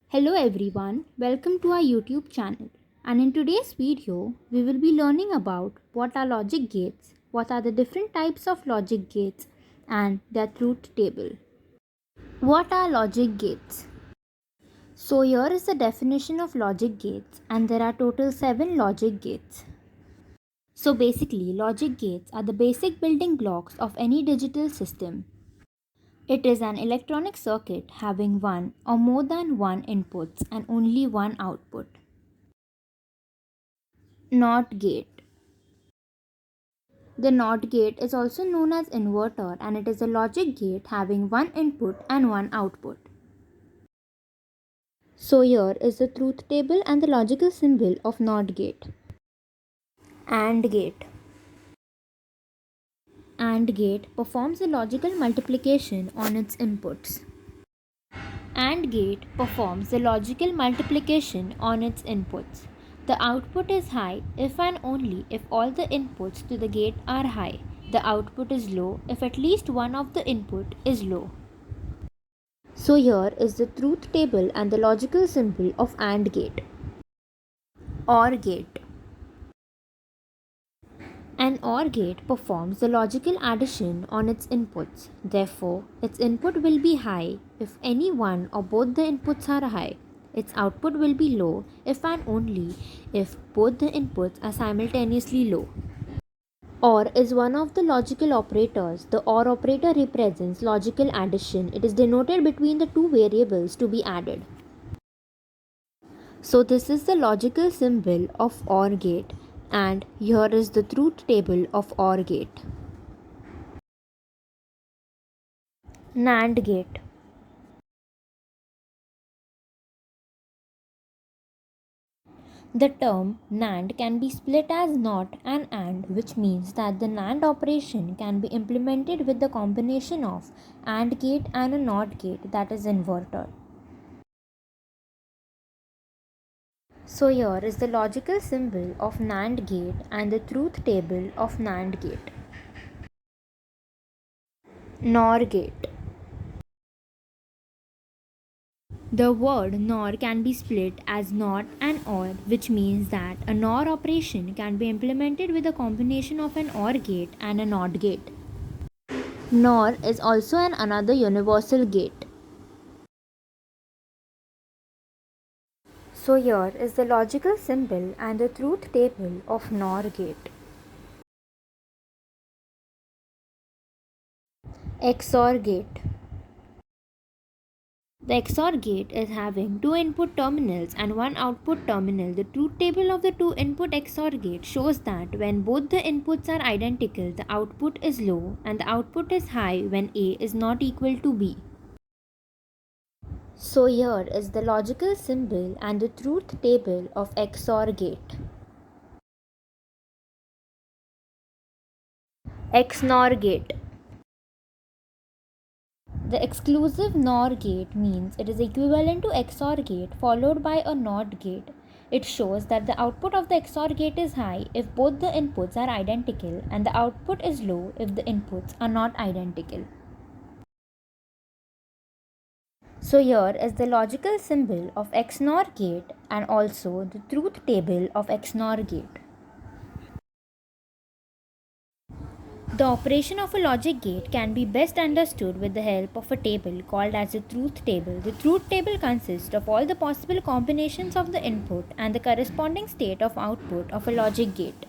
Hello everyone, welcome to our YouTube channel. And in today's video, we will be learning about what are logic gates, what are the different types of logic gates, and their truth table. What are logic gates? So here is the definition of logic gates, and there are total 7 logic gates. So basically, logic gates are the basic building blocks of any digital system. It is an electronic circuit having one or more than one inputs and only one output. NOT gate. The NOT gate is also known as inverter, and it is a logic gate having one input and one output. So here is the truth table and the logical symbol of NOT gate. AND gate. AND gate performs a logical multiplication on its inputs. AND gate performs the logical multiplication on its inputs. The output is high if and only if all the inputs to the gate are high. The output is low if at least one of the input is low. So here is the truth table and the logical symbol of AND gate. OR gate. An OR gate performs the logical addition on its inputs. Therefore, its input will be high if any one or both the inputs are high. Its output will be low if and only if both the inputs are simultaneously low. OR is one of the logical operators. The OR operator represents logical addition. It is denoted between the two variables to be added. So this is the logical symbol of OR gate, and here is the truth table of OR gate. NAND gate. The term NAND can be split as NOT and AND, which means that the NAND operation can be implemented with the combination of AND gate and a NOT gate, that is inverter. So here is the logical symbol of NAND gate and the truth table of NAND gate. NOR gate. The word NOR can be split as NOT and OR, which means that a NOR operation can be implemented with a combination of an OR gate and a NOT gate. NOR is also another universal gate. So here is the logical symbol and the truth table of NOR gate. XOR gate. The XOR gate is having two input terminals and one output terminal. The truth table of the two input XOR gate shows that when both the inputs are identical, the output is low and the output is high when A is not equal to B. So here is the logical symbol and the truth table of XOR gate. XNOR gate. The exclusive NOR gate means it is equivalent to XOR gate followed by a NOT gate. It shows that the output of the XOR gate is high if both the inputs are identical and the output is low if the inputs are not identical. So here is the logical symbol of XNOR gate and also the truth table of XNOR gate. The operation of a logic gate can be best understood with the help of a table called as the truth table. The truth table consists of all the possible combinations of the input and the corresponding state of output of a logic gate.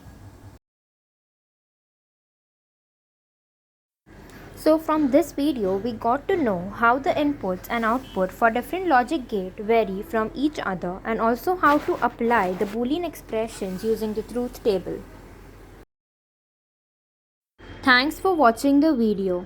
So from this video, we got to know how the inputs and output for different logic gate vary from each other, and also how to apply the Boolean expressions using the truth table. Thanks for watching the video.